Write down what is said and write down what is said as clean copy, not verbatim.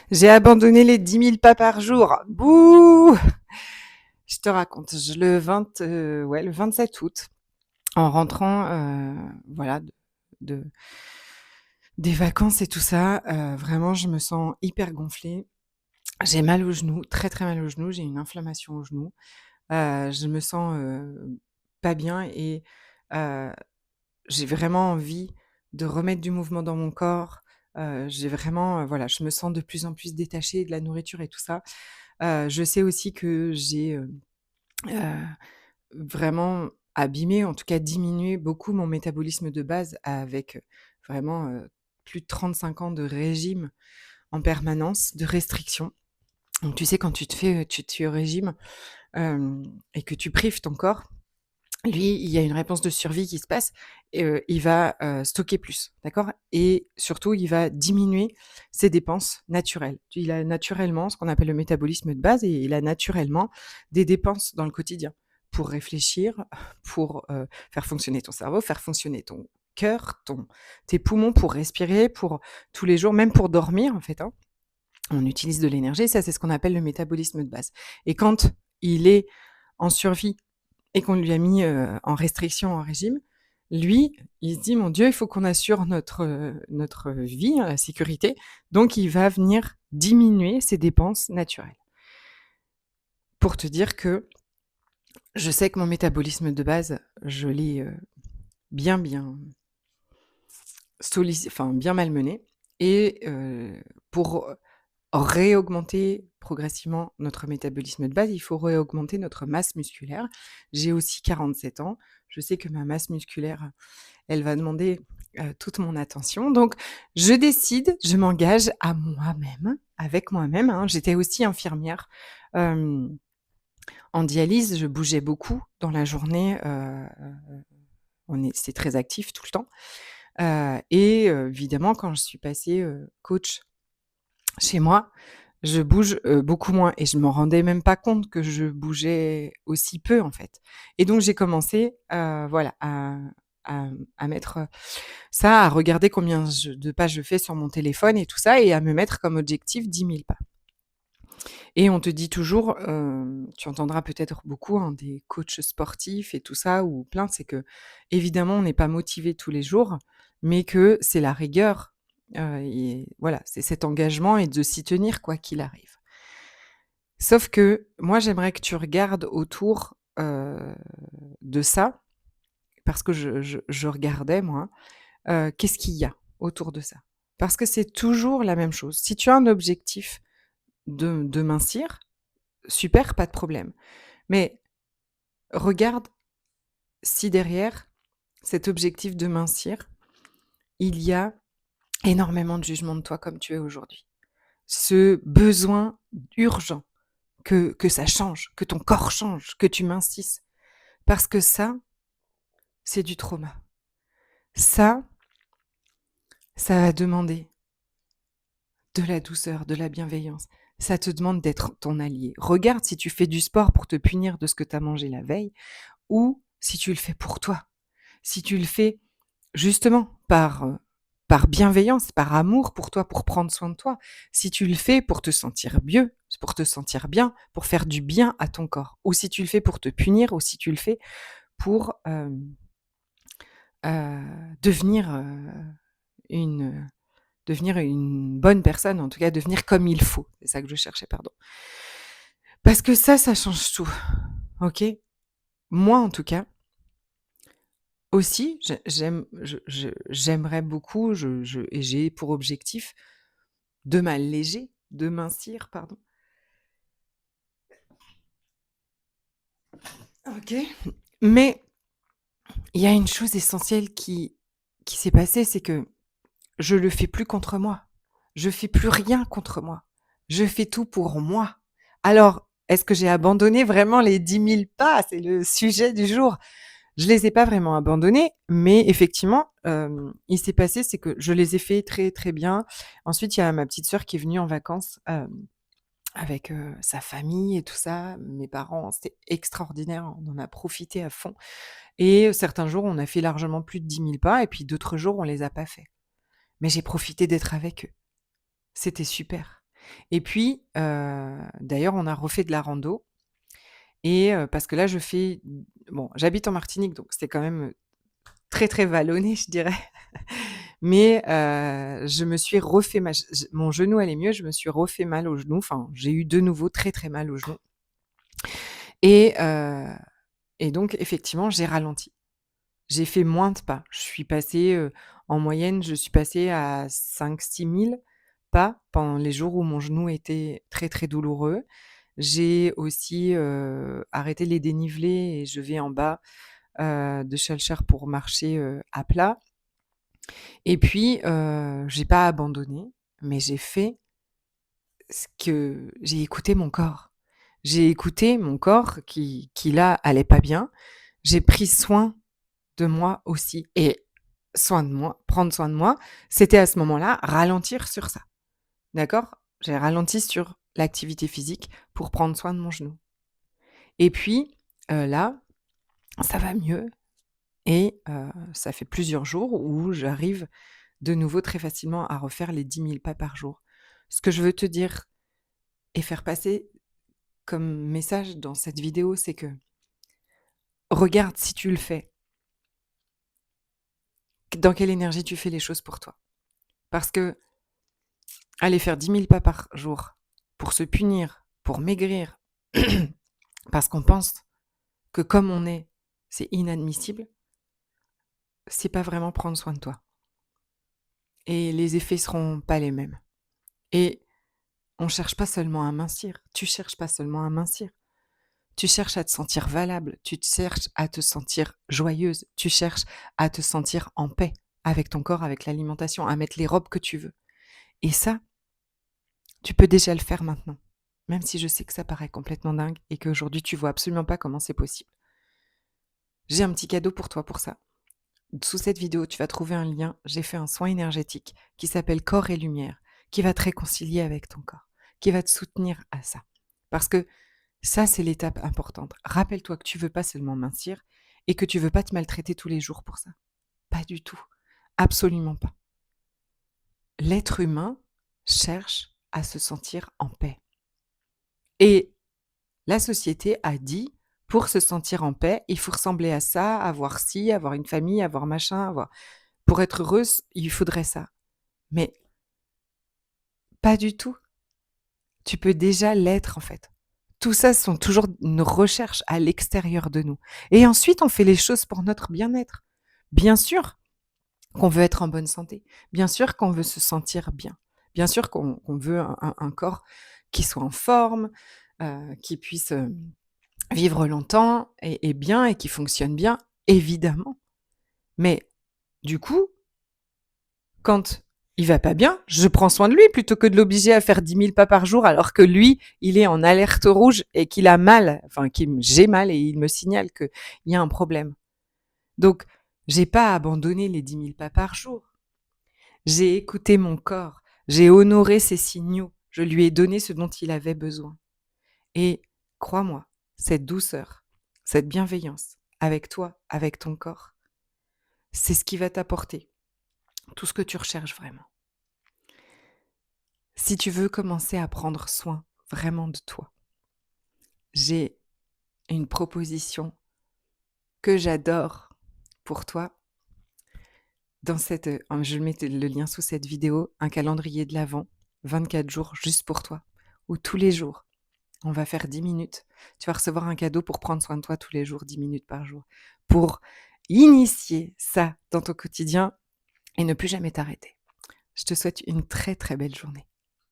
J'ai abandonné les 10 000 pas par jour. Bouh! Je te raconte, le 27 août, en rentrant, voilà, de des vacances et tout ça, vraiment, je me sens hyper gonflée. J'ai mal au genou, très, très mal au genou. J'ai une inflammation au genou. Je me sens, pas bien et heu, j'ai vraiment envie de remettre du mouvement dans mon corps. J'ai vraiment, voilà, je me sens de plus en plus détachée de la nourriture et tout ça. Je sais aussi que j'ai, heu, vraiment abîmé, en tout cas diminué beaucoup mon métabolisme de base avec, vraiment, plus de 35 ans de régime en permanence, de restriction. Donc tu sais quand tu te fais au régime, et que tu prives ton corps, lui, il y a une réponse de survie qui se passe et il va, stocker plus, d'accord? Et surtout, il va diminuer ses dépenses naturelles. Il a naturellement ce qu'on appelle le métabolisme de base et il a naturellement des dépenses dans le quotidien pour réfléchir, pour, faire fonctionner ton cerveau, faire fonctionner ton cœur, tes poumons pour respirer, pour tous les jours, même pour dormir en fait, hein. On utilise de l'énergie, ça c'est ce qu'on appelle le métabolisme de base et quand il est en survie et qu'on lui a mis, en restriction, en régime, lui, il se dit: «Mon Dieu, il faut qu'on assure notre vie, hein, la sécurité», donc il va venir diminuer ses dépenses naturelles. Pour te dire que je sais que mon métabolisme de base, je l'ai, bien, bien bien malmené et pour réaugmenter progressivement notre métabolisme de base, il faut réaugmenter notre masse musculaire. J'ai aussi 47 ans. Je sais que ma masse musculaire, elle va demander, toute mon attention. Donc je décide, je m'engage à moi-même, avec moi-même, hein. J'étais aussi infirmière, hem, en dialyse. Je bougeais beaucoup dans la journée, c'est très actif tout le temps, et évidemment quand je suis passée, coach chez moi, je bouge, beaucoup moins et je m'en rendais même pas compte que je bougeais aussi peu, en fait et donc j'ai commencé, voilà, à mettre, ça, à regarder combien de pas je fais sur mon téléphone et tout ça et à me mettre comme objectif 10 000 pas et on te dit toujours, tu entendras peut-être beaucoup, hein, des coachs sportifs et tout ça ou plein, c'est qu'évidemment, on n'est pas motivé tous les jours, mais que c'est la rigueur, et voilà, c'est cet engagement et de s'y tenir quoi qu'il arrive. Sauf que moi, j'aimerais que tu regardes autour, de ça, parce que je regardais moi, qu'est-ce qu'il y a autour de ça? Parce que c'est toujours la même chose. Si tu as un objectif de mincir, super, pas de problème. Mais regarde si derrière cet objectif de mincir, il y a énormément de jugement de toi comme tu es aujourd'hui. Ce besoin urgent que ça change, que ton corps change, que tu mincisses. Parce que ça, c'est du trauma. Ça, ça va demander de la douceur, de la bienveillance. Ça te demande d'être ton allié. Regarde si tu fais du sport pour te punir de ce que tu as mangé la veille ou si tu le fais pour toi. Si tu le fais justement par bienveillance, par amour pour toi, pour prendre soin de toi. Si tu le fais pour te sentir mieux, pour te sentir bien, pour faire du bien à ton corps. Ou si tu le fais pour te punir ou si tu le fais pour, devenir, une devenir une bonne personne, en tout cas devenir comme il faut. C'est ça que je cherchais, pardon. Parce que ça change tout, OK? Moi, en tout cas, aussi, j'aimerais beaucoup, et j'ai pour objectif de m'alléger, de mincir, pardon. OK. Mais il y a une chose essentielle qui s'est passée, c'est que je le fais plus contre moi. Je fais plus rien contre moi. Je fais tout pour moi. Alors, est-ce que j'ai abandonné vraiment les 10 000 pas? C'est le sujet du jour. Je les ai pas vraiment abandonnés, mais effectivement, il s'est passé, c'est que je les ai fait très, très bien. Ensuite, il y a ma petite sœur qui est venue en vacances, avec, sa famille et tout ça. Mes parents, c'était extraordinaire, on en a profité à fond et certains jours, on a fait largement plus de 10 000 pas et puis d'autres jours, on les a pas fait. Mais j'ai profité d'être avec eux. C'était super Et puis, d'ailleurs, on a refait de la rando et parce que là, je fais bon, j'habite en Martinique, donc c'était quand même, très, très vallonné, je dirais. Mais je me suis refait mal. Mon genou allait mieux, je me suis refait mal au genou. Enfin, j'ai eu de nouveau très, très mal au genou et heu et donc effectivement, j'ai ralenti. J'ai fait moins de pas. Je suis passée, en moyenne, je suis passée à 5 000 à 6 000 pas pendant les jours où mon genou était très, très douloureux. J'ai aussi, arrêté les dénivelés et je vais en bas, de Schœlcher pour marcher, à plat. Et puis, j'ai pas abandonné, mais j'ai écouté mon corps. J'ai écouté mon corps qui là, allait pas bien. J'ai pris soin de moi aussi et soin de moi, prendre soin de moi, c'était à ce moment-là ralentir sur ça, d'accord? J'ai ralenti sur l'activité physique pour prendre soin de mon genou et puis, là, ça va mieux et ça fait plusieurs jours où j'arrive de nouveau très facilement à refaire les 10 000 pas par jour. Ce que je veux te dire et faire passer comme message dans cette vidéo, c'est que regarde si tu le fais, dans quelle énergie tu fais les choses pour toi. Parce que aller faire 10 000 pas par jour pour se punir, pour maigrir, parce qu'on pense que comme on est, c'est inadmissible, c'est pas vraiment prendre soin de toi. Et les effets seront pas les mêmes. Et on cherche pas seulement à mincir, tu cherches pas seulement à mincir. Tu cherches à te sentir valable, tu cherches à te sentir joyeuse, tu cherches à te sentir en paix avec ton corps, avec l'alimentation, à mettre les robes que tu veux. Et ça, tu peux déjà le faire maintenant, même si je sais que ça paraît complètement dingue et qu'aujourd'hui tu vois absolument pas comment c'est possible. J'ai un petit cadeau pour toi pour ça. Sous cette vidéo, tu vas trouver un lien. J'ai fait un soin énergétique qui s'appelle Corps et Lumière, qui va te réconcilier avec ton corps, qui va te soutenir à ça. Parce que ça, c'est l'étape importante. Rappelle-toi que tu veux pas seulement mincir et que tu veux pas te maltraiter tous les jours pour ça. Pas du tout. Absolument pas. L'être humain cherche à se sentir en paix. Et la société a dit, pour se sentir en paix, il faut ressembler à ça, avoir ci, avoir une famille, avoir machin, avoir... Pour être heureuse, il faudrait ça. Mais pas du tout. Tu peux déjà l'être en fait. Tout ça sont toujours une recherche à l'extérieur de nous. Et ensuite, on fait les choses pour notre bien-être. Bien sûr qu'on veut être en bonne santé. Bien sûr qu'on veut se sentir bien. Bien sûr qu'on veut un corps qui soit en forme, qui puisse vivre longtemps et bien et qui fonctionne bien, évidemment. Mais du coup, quand il va pas bien, je prends soin de lui plutôt que de l'obliger à faire 10 000 pas par jour alors que lui, il est en alerte rouge et qu'il a mal, enfin j'ai mal et il me signale qu'il y a un problème. Donc, j'ai pas abandonné les 10 000 pas par jour. J'ai écouté mon corps, j'ai honoré ses signaux, je lui ai donné ce dont il avait besoin. Et crois-moi, cette douceur, cette bienveillance avec toi, avec ton corps, c'est ce qui va t'apporter tout ce que tu recherches vraiment. Si tu veux commencer à prendre soin vraiment de toi, j'ai une proposition que j'adore pour toi. Je mets le lien sous cette vidéo, un calendrier de l'Avent, 24 jours juste pour toi, où tous les jours, on va faire 10 minutes. Tu vas recevoir un cadeau pour prendre soin de toi tous les jours, 10 minutes par jour, pour initier ça dans ton quotidien et ne plus jamais t'arrêter. Je te souhaite une très très belle journée.